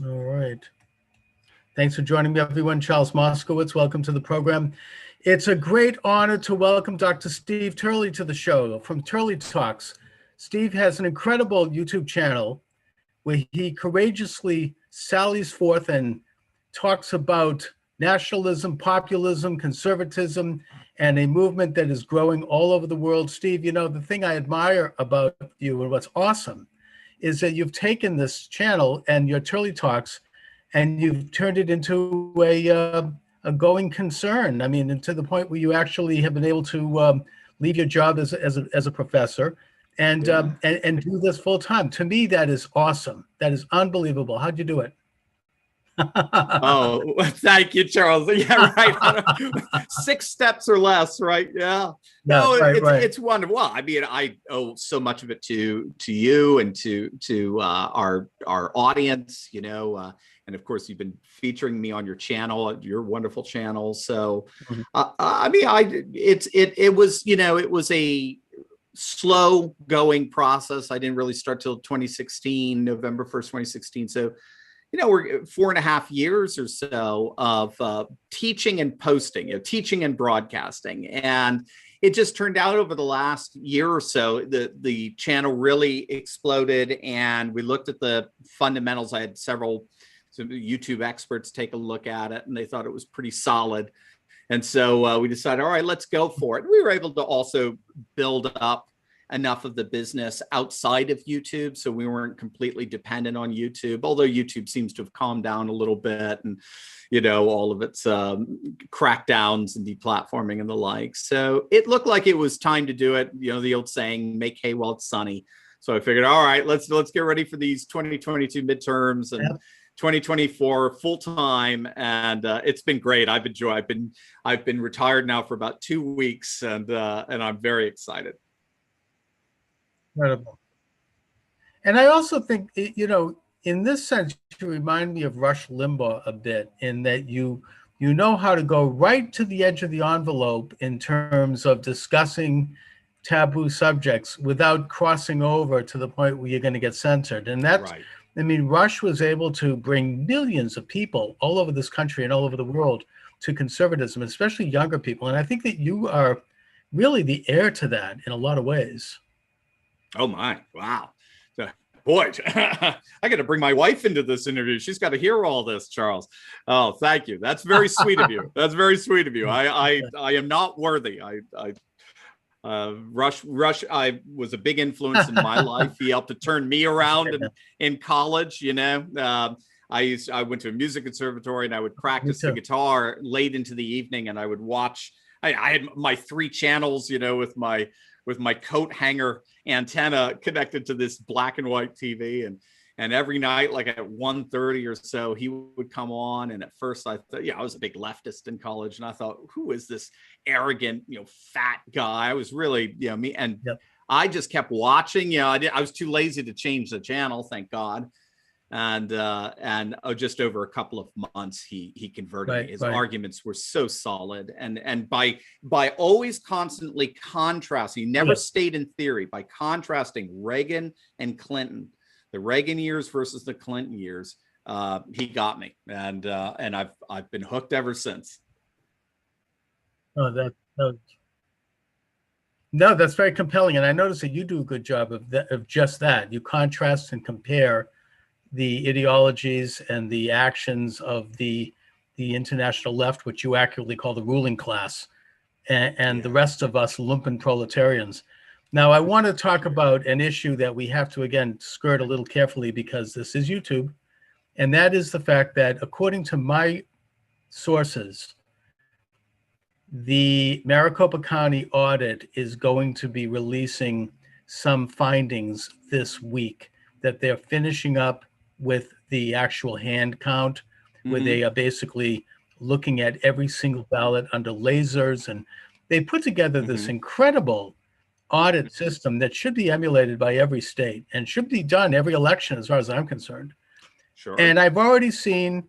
All right. Thanks for joining me, everyone. Charles Moscowitz, welcome to the program. It's a great honor to welcome Dr. Steve Turley to the show from Turley Talks. Steve has an incredible YouTube channel where he courageously sallies forth and talks about nationalism, populism, conservatism, and a movement that is growing all over the world. Steve, you know, the thing I admire about you and what's awesome is that you've taken this channel and your Turley Talks and you've turned it into a going concern. I mean, and to the point where you actually have been able to leave your job as a professor and do this full time. To me, that is awesome. That is unbelievable. How'd you do it? Oh, thank you, Charles. Yeah, right. 6 steps or less, right? Yeah. No, it's wonderful. Well, I mean, I owe so much of it to you and to our audience, you know, and of course, you've been featuring me on your channel, your wonderful channel. So, I mean, it was, you know, it was a slow going process. I didn't really start till 2016, November 1st, 2016. So, you know, we're 4.5 years or so of teaching and posting, you know, teaching and broadcasting. And it just turned out over the last year or so, the channel really exploded and we looked at the fundamentals. I had several YouTube experts take a look at it and they thought it was pretty solid. And so we decided, all right, let's go for it. We were able to also build up enough of the business outside of YouTube, so we weren't completely dependent on YouTube, although YouTube seems to have calmed down a little bit and, you know, all of its crackdowns and deplatforming and the like. So it looked like it was time to do it. You know, the old saying, make hay while it's sunny. So I figured, all right, let's get ready for these 2022 midterms and 2024 full time, and it's been great. I've been retired now for about 2 weeks, and I'm very excited. Incredible. And I also think, you know, in this sense, you remind me of Rush Limbaugh a bit in that you know how to go right to the edge of the envelope in terms of discussing taboo subjects without crossing over to the point where you're going to get censored. And that's, right. I mean, Rush was able to bring millions of people all over this country and all over the world to conservatism, especially younger people. And I think that you are really the heir to that in a lot of ways. Oh my, wow. Boy, I got to bring my wife into this interview. She's got to hear all this, Charles. Oh, thank you. That's very sweet of you. That's very sweet of you. I am not worthy. Rush, I was a big influence in my life. He helped to turn me around in college, you know. I went to a music conservatory and I would practice the guitar late into the evening and I would watch. I had my 3 channels, you know, with my coat hanger antenna connected to this black and white TV. And every night, like at 1:30 or so, he would come on. And at first I thought, I was a big leftist in college. And I thought, who is this arrogant, you know, fat guy? I was really, you know, me. And I just kept watching, you know, I was too lazy to change the channel, thank God. And just over a couple of months, he converted me. His arguments were so solid, and by always constantly contrasting, he never stayed in theory, by contrasting Reagan and Clinton, the Reagan years versus the Clinton years, he got me, and I've been hooked ever since. Oh, no, that's very compelling, and I notice that you do a good job of just that. You contrast and compare the ideologies and the actions of the international left, which you accurately call the ruling class, and the rest of us lumpen proletarians. Now, I want to talk about an issue that we have to, again, skirt a little carefully because this is YouTube, and that is the fact that, according to my sources, the Maricopa County audit is going to be releasing some findings this week that they're finishing up with the actual hand count, where they are basically looking at every single ballot under lasers. And they put together this incredible audit system that should be emulated by every state and should be done every election, as far as I'm concerned. Sure. And I've already seen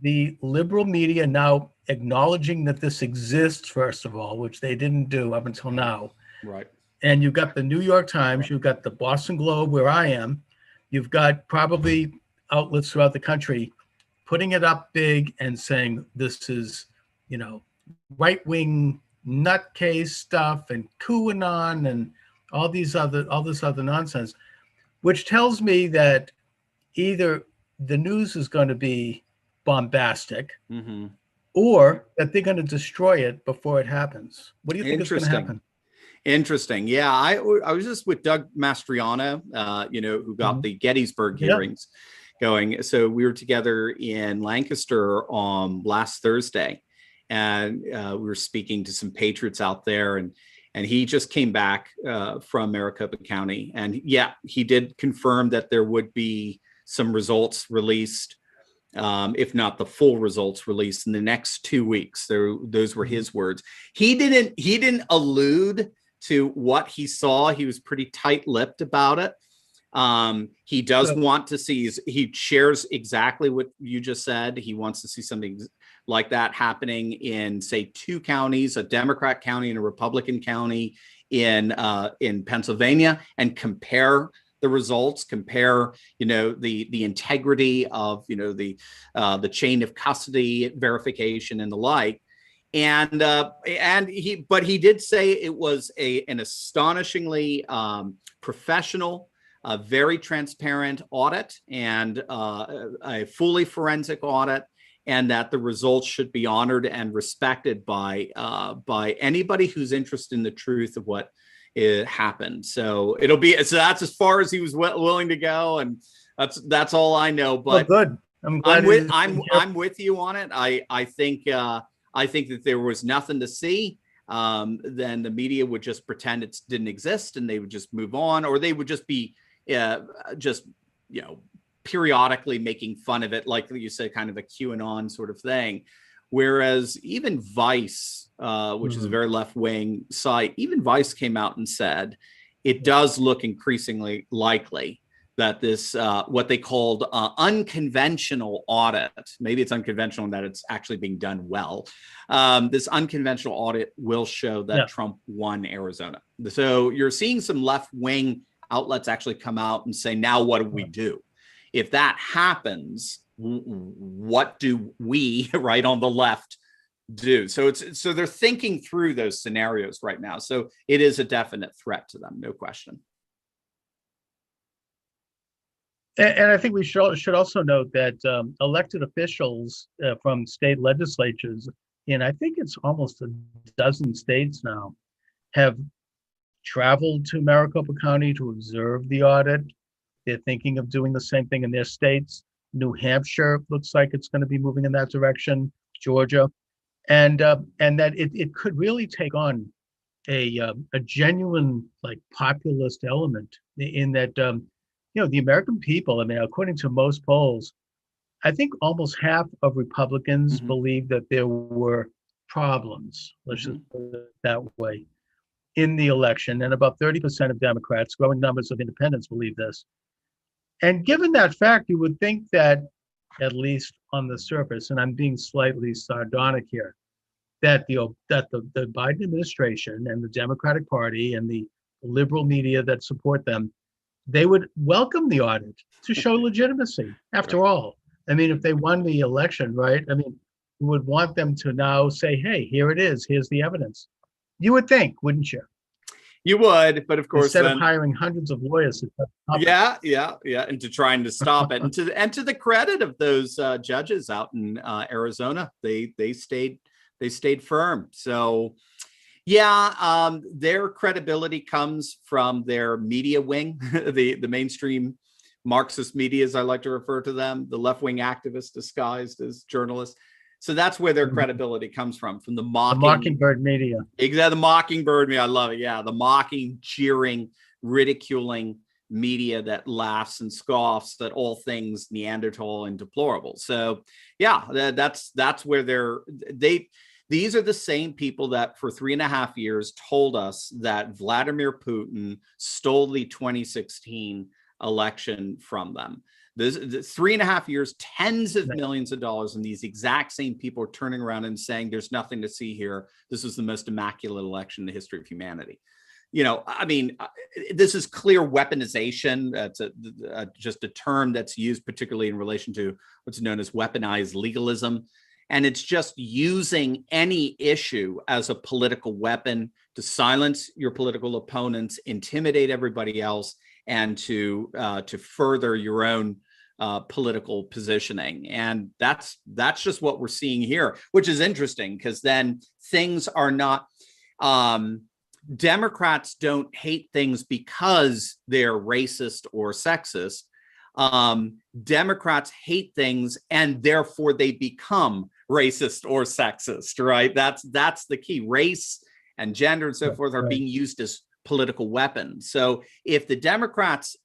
the liberal media now acknowledging that this exists, first of all, which they didn't do up until now. Right. And you've got the New York Times, you've got the Boston Globe, where I am, you've got probably outlets throughout the country putting it up big and saying this is, right-wing nutcase stuff and QAnon and all this other nonsense, which tells me that either the news is going to be bombastic, or that they're going to destroy it before it happens. What do you think is going to happen? Interesting. Yeah, I was just with Doug Mastriano, who got the Gettysburg hearings going. So we were together in Lancaster on last Thursday, and we were speaking to some patriots out there, and he just came back from Maricopa County, and he did confirm that there would be some results released, if not the full results released in the next 2 weeks. Those were his words. He didn't allude to what he saw. He was pretty tight-lipped about it. He does want to see, he shares exactly what you just said. He wants to see something like that happening in, say, 2 counties, a Democrat county and a Republican county in Pennsylvania, and compare the results, compare, the integrity of, the chain of custody verification and the like. And he did say it was an astonishingly professional, very transparent audit, and a fully forensic audit, and that the results should be honored and respected by anybody who's interested in the truth of what happened. So that's as far as he was willing to go, and that's all I know. But good. I'm with you on it. I think that there was nothing to see. Then the media would just pretend it didn't exist, and they would just move on, or they would just be periodically making fun of it, like you said, kind of a QAnon sort of thing. Whereas even Vice, which is a very left-wing site, even Vice came out and said it does look increasingly likely that this, what they called unconventional audit, maybe it's unconventional in that it's actually being done well. This unconventional audit will show that Trump won Arizona. So you're seeing some left-wing outlets actually come out and say, now what do we do? If that happens, what do we, right, on the left do? So they're thinking through those scenarios right now. So it is a definite threat to them, no question. And I think we should also note that elected officials from state legislatures, and I think it's almost a dozen states now, have traveled to Maricopa County to observe the audit. They're thinking of doing the same thing in their states. New Hampshire looks like it's going to be moving in that direction, Georgia, and that it could really take on a genuine, like, populist element in that, the American people, I mean, according to most polls, I think almost half of Republicans believe that there were problems, let's just put it that way, in the election, and about 30% of Democrats, growing numbers of independents, believe this. And given that fact, you would think that, at least on the surface, and I'm being slightly sardonic here, that the Biden administration and the Democratic Party and the liberal media that support them, they would welcome the audit to show legitimacy. After all, I mean, if they won the election, right? I mean, we would want them to now say, hey, here it is. Here's the evidence. You would think, wouldn't you? You would, but of course, instead of hiring hundreds of lawyers. And to trying to stop it, and to the credit of those judges out in Arizona, they stayed firm. So, their credibility comes from their media wing, the mainstream Marxist media, as I like to refer to them, the left-wing activists disguised as journalists. So that's where their credibility comes from the Mockingbird media. Exactly, the Mockingbird media. I love it. Yeah, the mocking, jeering, ridiculing media that laughs and scoffs at all things Neanderthal and deplorable. So, that's where these are the same people that for 3.5 years told us that Vladimir Putin stole the 2016 election from them. The 3.5 years, tens of millions of dollars, and these exact same people are turning around and saying there's nothing to see here. This was the most immaculate election in the history of humanity. I mean, this is clear weaponization. That's just a term that's used particularly in relation to what's known as weaponized legalism. And it's just using any issue as a political weapon to silence your political opponents, intimidate everybody else, and to further your own political positioning. And that's just what we're seeing here, which is interesting, because then things are not, Democrats don't hate things because they're racist or sexist. Democrats hate things and therefore they become racist or sexist, right? That's the key. Race and gender and so forth are being used as political weapons. So if the Democrats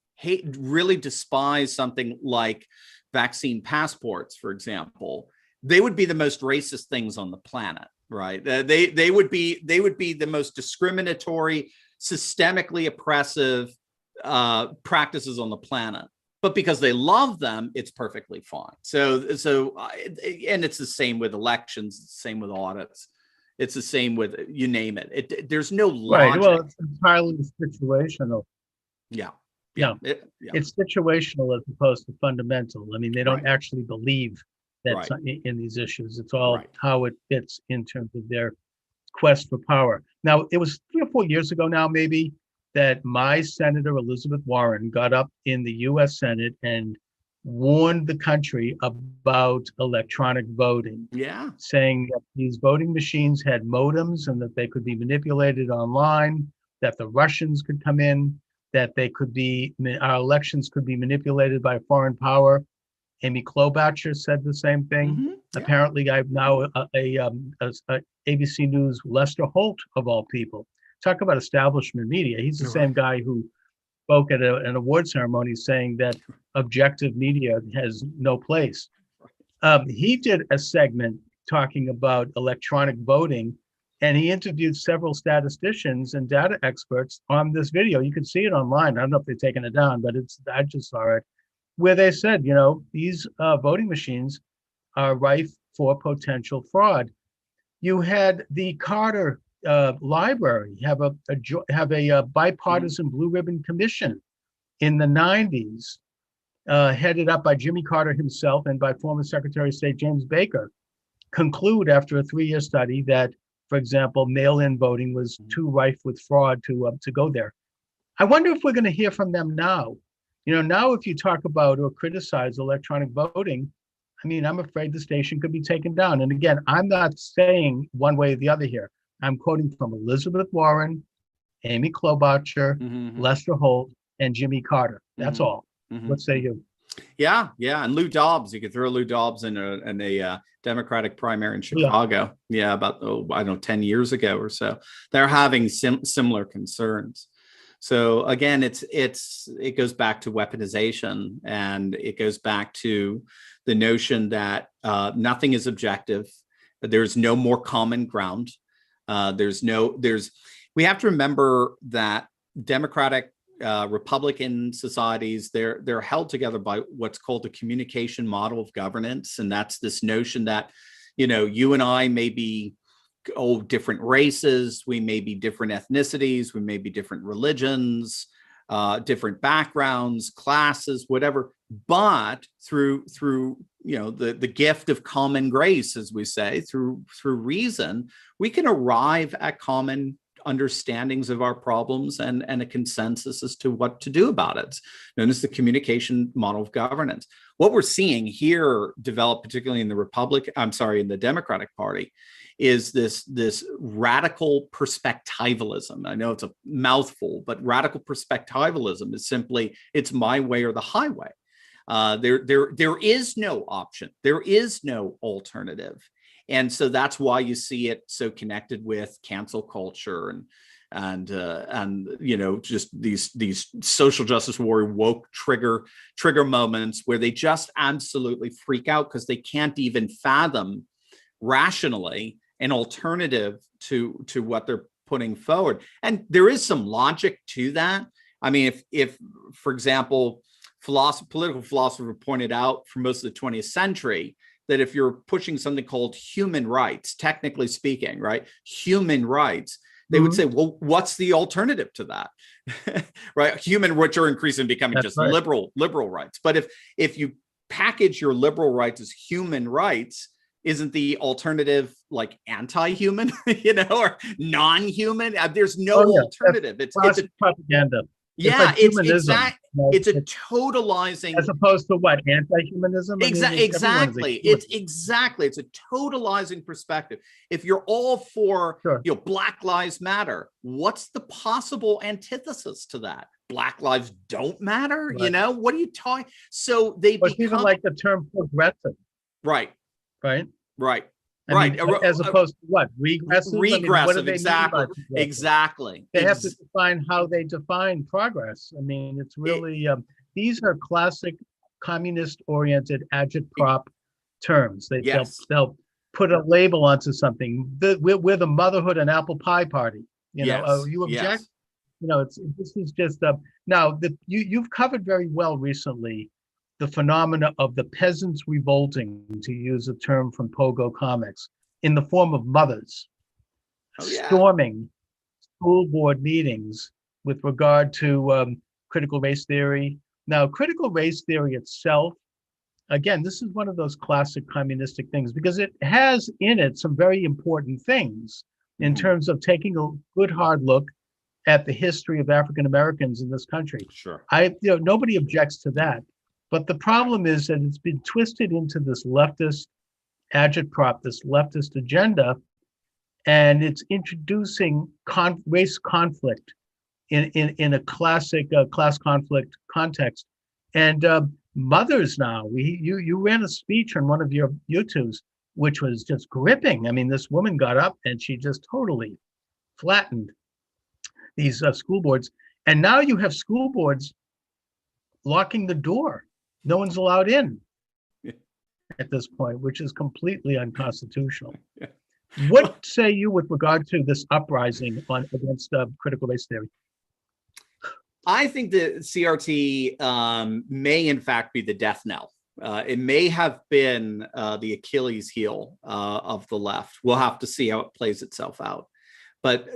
really despise something like vaccine passports, for example, they would be the most racist things on the planet, right? They would be the most discriminatory, systemically oppressive practices on the planet. But because they love them, it's perfectly fine. So, and it's the same with elections. It's the same with audits. It's the same with you name it. There's no logic. Right. Well, it's entirely situational. Yeah. It's situational as opposed to fundamental. I mean, they don't actually believe that in these issues. It's all how it fits in terms of their quest for power. Now, it was 3 or 4 years ago now, maybe, that my Senator Elizabeth Warren got up in the US Senate and warned the country about electronic voting. Yeah. Saying that these voting machines had modems and that they could be manipulated online, that the Russians could come in, that our elections could be manipulated by a foreign power. Amy Klobuchar said the same thing. Mm-hmm. Yeah. Apparently, I've now a ABC News Lester Holt, of all people. Talk about establishment media. He's the same guy who spoke at an award ceremony saying that objective media has no place. He did a segment talking about electronic voting, and he interviewed several statisticians and data experts on this video. You can see it online. I don't know if they've taken it down, but I just saw it, where they said, these voting machines are rife for potential fraud. You had the Carter Library have a bipartisan blue ribbon commission in the 90s, headed up by Jimmy Carter himself and by former Secretary of State James Baker, conclude after a 3-year study that, for example, mail-in voting was too rife with fraud to go there. I wonder if we're going to hear from them now. Now if you talk about or criticize electronic voting, I mean, I'm afraid the station could be taken down. And again, I'm not saying one way or the other here. I'm quoting from Elizabeth Warren, Amy Klobuchar, Lester Holt, and Jimmy Carter. That's all. What say you? Yeah. And Lou Dobbs. You could throw Lou Dobbs in a Democratic primary in Chicago. Yeah, about 10 years ago or so. They're having similar concerns. So again, it goes back to weaponization, and it goes back to the notion that nothing is objective. There's no more common ground. We have to remember that Democratic, Republican societies, they're held together by what's called the communication model of governance. And that's this notion that, you and I may be different races, we may be different ethnicities, we may be different religions, different backgrounds, classes, whatever, but through the gift of common grace, as we say, through reason, we can arrive at common understandings of our problems and a consensus as to what to do about it. It's known as the communication model of governance. What we're seeing here develop, particularly in the Democratic Party, is this radical perspectivalism. I know it's a mouthful, but radical perspectivalism is simply, it's my way or the highway. There is no option. There is no alternative. And so that's why you see it so connected with cancel culture and just these social justice warrior woke trigger moments where they just absolutely freak out because they can't even fathom rationally an alternative to what they're putting forward. And there is some logic to that. I mean, if for example, political philosopher pointed out for most of the 20th century that if you're pushing something called human rights, technically speaking, right, human rights, they would say, well, what's the alternative to that? Right? Human rights are increasingly becoming just liberal rights. But if you package your liberal rights as human rights, isn't the alternative like anti-human, or non-human? There's no alternative. It's propaganda. Yeah, it's exactly. It's a totalizing, as opposed to what, anti-humanism? Exactly. It's a totalizing perspective. If you're all for Black Lives Matter, what's the possible antithesis to that? Black lives don't matter. Right. What are you talking? So they become even like the term progressive. Right. As opposed to what? Regressive? What do they exactly. They have to define how they define progress. It's really, these are classic communist-oriented agitprop terms. They'll put a label onto something. We're the motherhood and apple pie party. You object? This is just, now, you've covered very well recently the phenomena of the peasants revolting, to use a term from Pogo Comics, in the form of mothers storming school board meetings with regard to critical race theory. Now, critical race theory itself, again, this is one of those classic communistic things, because it has in it some very important things in terms of taking a good hard look at the history of African Americans in this country. Sure. Nobody objects to that. But the problem is that it's been twisted into this leftist agitprop, this leftist agenda, and it's introducing race conflict in a classic class conflict context. And mothers now, you ran a speech on one of your YouTubes, which was just gripping. This woman got up and she just totally flattened these school boards. And now you have school boards locking the door. No one's allowed in at this point, which is completely unconstitutional. What say you with regard to this uprising against critical race theory? I think the CRT may in fact be the death knell. It may have been the Achilles heel of the left. We'll have to see how it plays itself out. But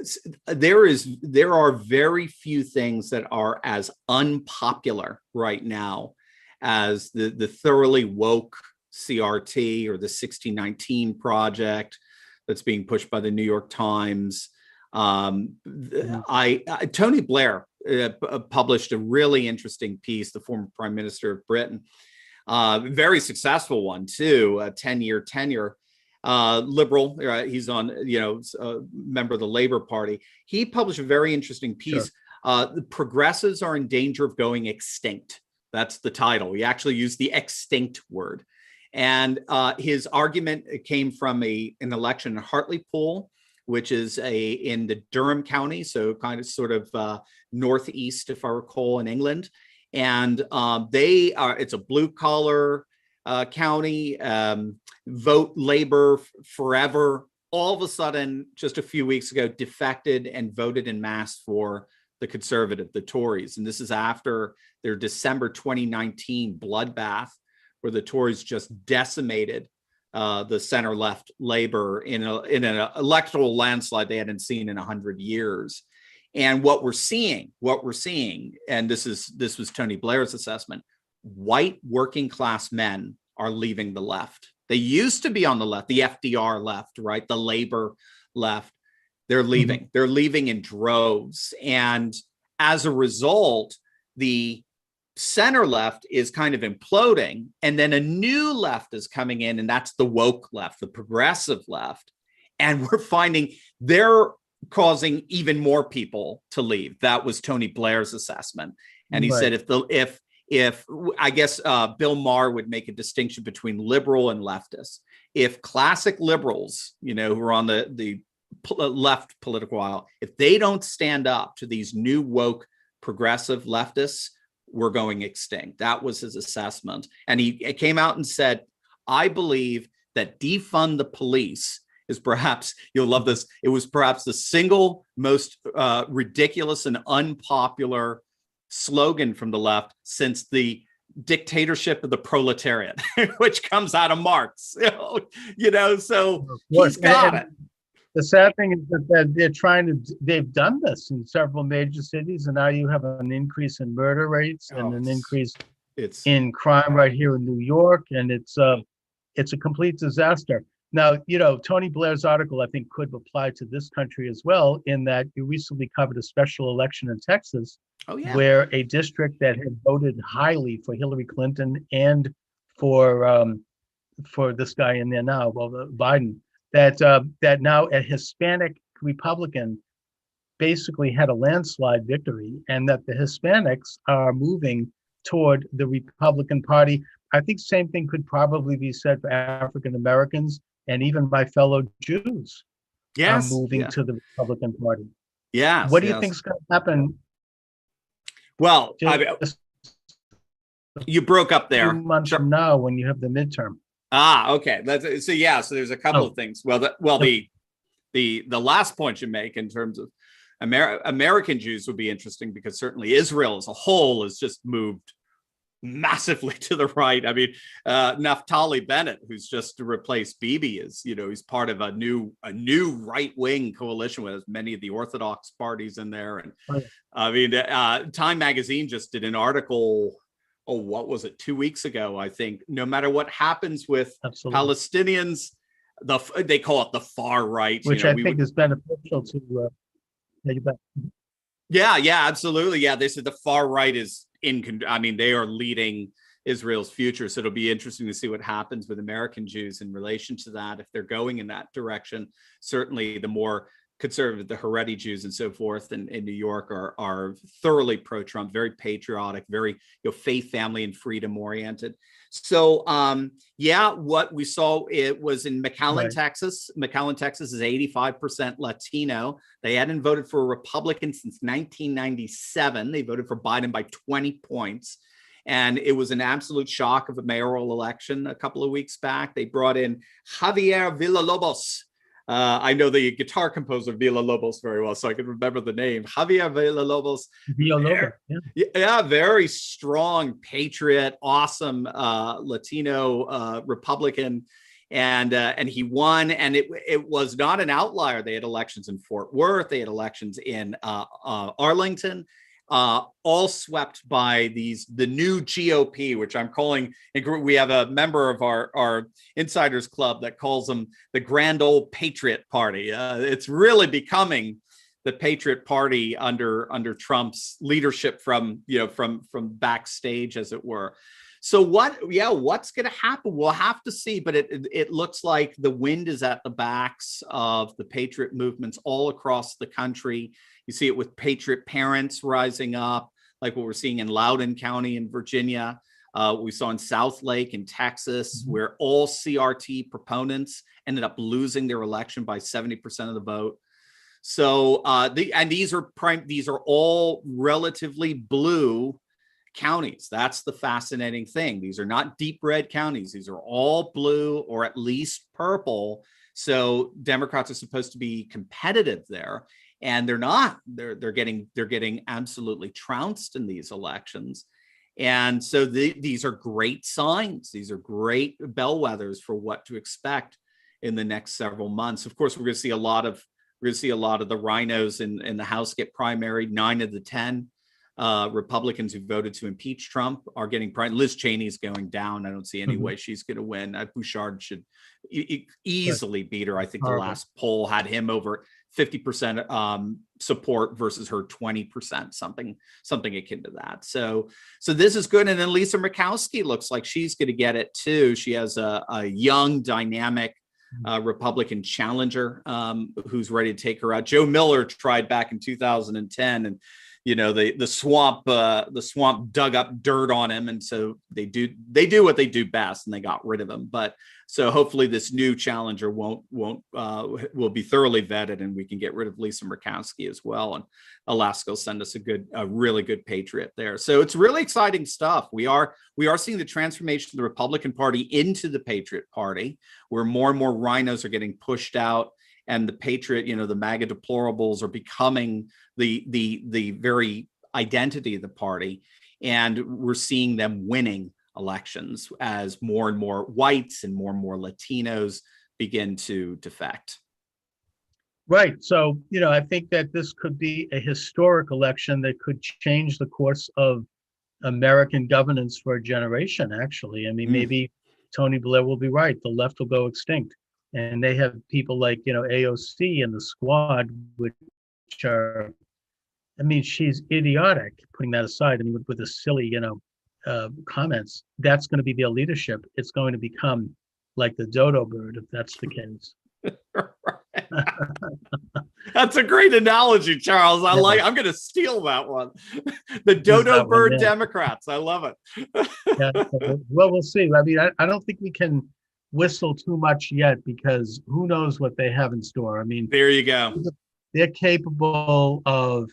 there are very few things that are as unpopular right now as the thoroughly woke CRT or the 1619 project that's being pushed by the New York Times. Tony Blair published a really interesting piece, the former Prime Minister of Britain, very successful one too, a 10-year tenure. Liberal, he's on, a member of the Labour Party. He published a very interesting piece. The progressives are in danger of going extinct. That's the title. He actually used the extinct word. And his argument came from an election in Hartlepool, which is in the Durham County, so kind of sort of northeast, if I recall, in England. And it's a blue collar county, vote Labor forever. All of a sudden, just a few weeks ago, defected and voted en masse for the Tories. And this is after their December 2019 bloodbath, where the Tories just decimated the center-left Labor in an electoral landslide they hadn't seen in 100 years. And what we're seeing, and this was Tony Blair's assessment, white working class men are leaving the left. They used to be on the left, the FDR left, right? The Labor left. They're leaving. Mm-hmm. They're leaving in droves. And as a result, the center left is kind of imploding. And then a new left is coming in, and that's the woke left, the progressive left. And we're finding they're causing even more people to leave. That was Tony Blair's assessment. And he said, if I guess Bill Maher would make a distinction between liberal and leftist. If classic liberals, who are on the left political aisle, if they don't stand up to these new woke progressive leftists, we're going extinct. That was his assessment. And he came out and said, I believe that defund the police is perhaps, you'll love this, it was perhaps the single most ridiculous and unpopular slogan from the left since the dictatorship of the proletariat, which comes out of Marx. So he's got it. The sad thing is that they've done this in several major cities, and now you have an increase in murder rates and an increase in crime right here in New York, and it's a complete disaster. Now, Tony Blair's article, I think, could apply to this country as well, in that you recently covered a special election in Texas, where a district that had voted highly for Hillary Clinton and for this guy in there now, Biden, that now a Hispanic Republican basically had a landslide victory, and that the Hispanics are moving toward the Republican Party. I think same thing could probably be said for African Americans, and even my fellow Jews are moving to the Republican Party. Yes. What do you think is going to happen? Well, you broke up there. 2 months from now, when you have the midterm. Okay. So there's a couple of things. The last point you make in terms of American Jews would be interesting, because certainly Israel as a whole has just moved massively to the right. I mean, Naftali Bennett, who's just replaced Bibi, he's part of a new right-wing coalition with many of the Orthodox parties in there. And I mean, Time Magazine just did an article, what was it, 2 weeks ago, I think. No matter what happens with Palestinians, they call it the far right, which I think is beneficial to. Yeah, absolutely. Yeah, they said the far right is they are leading Israel's future. So it'll be interesting to see what happens with American Jews in relation to that, if they're going in that direction. Certainly the more conservative, the Haredi Jews and so forth in New York are thoroughly pro-Trump, very patriotic, very faith, family, and freedom oriented. So what we saw, it was in McAllen, Texas. McAllen, Texas is 85% Latino. They hadn't voted for a Republican since 1997. They voted for Biden by 20 points. And it was an absolute shock of a mayoral election a couple of weeks back. They brought in Javier Villalobos. I know the guitar composer Villalobos very well, so I can remember the name. Javier Villalobos. Very strong patriot, awesome Latino Republican, and he won. And it was not an outlier. They had elections in Fort Worth. They had elections in Arlington. All swept by the new GOP, which I'm calling, we have a member of our Insiders Club that calls them the Grand Old Patriot Party. It's really becoming the Patriot Party under Trump's leadership from backstage, as it were. So what's going to happen? We'll have to see, but it looks like the wind is at the backs of the Patriot movements all across the country. You see it with Patriot parents rising up, like what we're seeing in Loudoun County in Virginia. We saw in South Lake in Texas, where all CRT proponents ended up losing their election by 70% of the vote. So these are all relatively blue counties. That's the fascinating thing. These are not deep red counties. These are all blue, or at least purple. So Democrats are supposed to be competitive there, and they're not. They're getting absolutely trounced in these elections. And so these are great signs. These are great bellwethers for what to expect in the next several months. Of course, we're going to see a lot of the rhinos in the House get primaried. 9 of the 10 Republicans who voted to impeach Trump are getting primaried. Liz Cheney's going down. I don't see any way she's going to win. Bouchard should easily beat her. I think the last poll had him over 50% support versus her 20%, something akin to that. So this is good. And then Lisa Murkowski looks like she's going to get it too. She has a young, dynamic Republican challenger who's ready to take her out. Joe Miller tried back in 2010, and the swamp dug up dirt on him, and so they do what they do best, and they got rid of him. But so hopefully this new challenger will be thoroughly vetted, and we can get rid of Lisa Murkowski as well. And Alaska will send us a really good patriot there. So it's really exciting stuff. We are seeing the transformation of the Republican Party into the Patriot Party, where more and more rhinos are getting pushed out, and the patriot, the MAGA deplorables are becoming the very identity of the party. And we're seeing them winning elections as more and more whites and more Latinos begin to defect. Right. So, I think that this could be a historic election that could change the course of American governance for a generation, actually. I mean, maybe Tony Blair will be right. The left will go extinct. And they have people like, AOC and the Squad, which are, I mean, she's idiotic, putting that aside. I mean, with the silly, comments, that's going to be their leadership. It's going to become like the dodo bird, if that's the case. That's a great analogy, Charles. I'm going to steal that one. The dodo bird Democrats. I love it. Well, we'll see. I mean, I don't think we can whistle too much yet, because who knows what they have in store. I mean, there you go. They're capable of,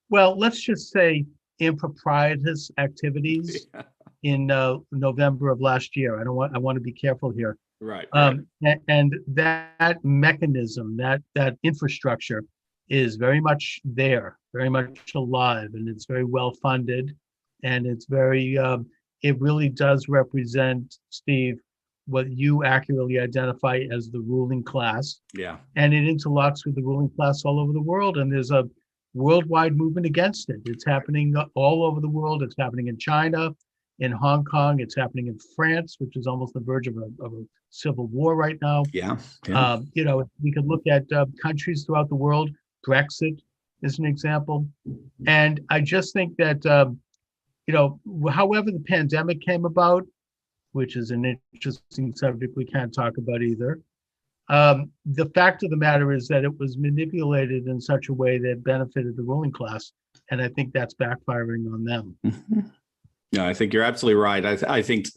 well, let's just say improprietous activities in November of last year. I want to be careful here. Right. And that mechanism, that infrastructure is very much there, very much alive, and it's very well funded, and it's very, it really does represent, Steve, what you accurately identify as the ruling class. Yeah. And it interlocks with the ruling class all over the world, and there's a worldwide movement against it. It's happening all over the world. It's happening in China, in Hong Kong. It's happening in France, which is almost the verge of a civil war right now. Yeah. We could look at countries throughout the world. Brexit is an example. And I just think that, however the pandemic came about, which is an interesting subject we can't talk about either, the fact of the matter is that it was manipulated in such a way that benefited the ruling class. And I think that's backfiring on them. No, I think you're absolutely right. I think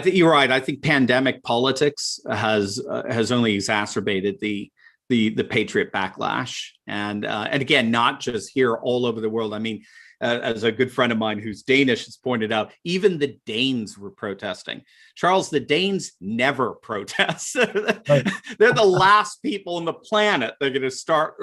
you're right. I think pandemic politics has only exacerbated the patriot backlash, and again, not just here, all over the world. I mean, as a good friend of mine who's Danish has pointed out, even the Danes were protesting. Charles, the Danes never protest. They're the last people on the planet. They're going to start,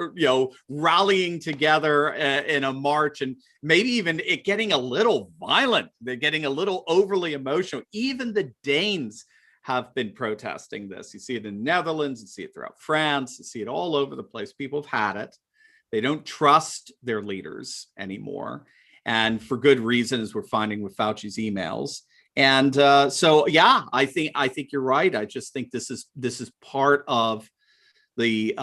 rallying together in a march, and maybe even it getting a little violent. They're getting a little overly emotional. Even the Danes have been protesting this. You see it in the Netherlands, you see it throughout France, you see it all over the place. People have had it. They don't trust their leaders anymore, and for good reason, as we're finding with Fauci's emails. And I think you're right. I just think this is part of the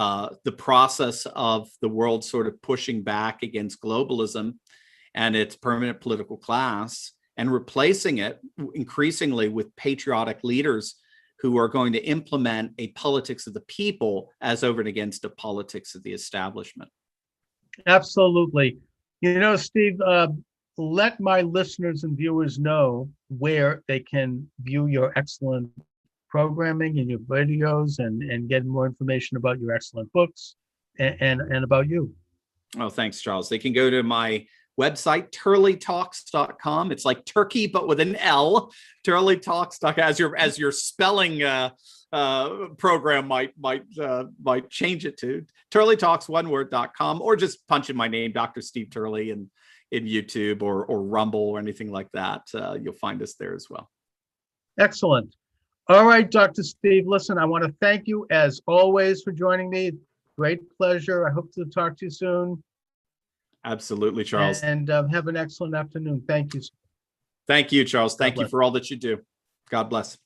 process of the world sort of pushing back against globalism and its permanent political class, and replacing it increasingly with patriotic leaders who are going to implement a politics of the people as over and against a politics of the establishment. Absolutely. Steve, let my listeners and viewers know where they can view your excellent programming and your videos, and get more information about your excellent books and about you. Oh, thanks, Charles. They can go to my website, turleytalks.com. It's like turkey, but with an L. Turleytalks.com, as your spelling program might change it to turleytalks1word.com, or just punch in my name, Dr. Steve Turley, in YouTube or Rumble or anything like that. You'll find us there as well. Excellent. All right, Dr. Steve, listen, I want to thank you as always for joining me. Great pleasure. I hope to talk to you soon. Absolutely, Charles. And have an excellent afternoon. Thank you. Thank you, Charles. Thank you for all that you do. God bless.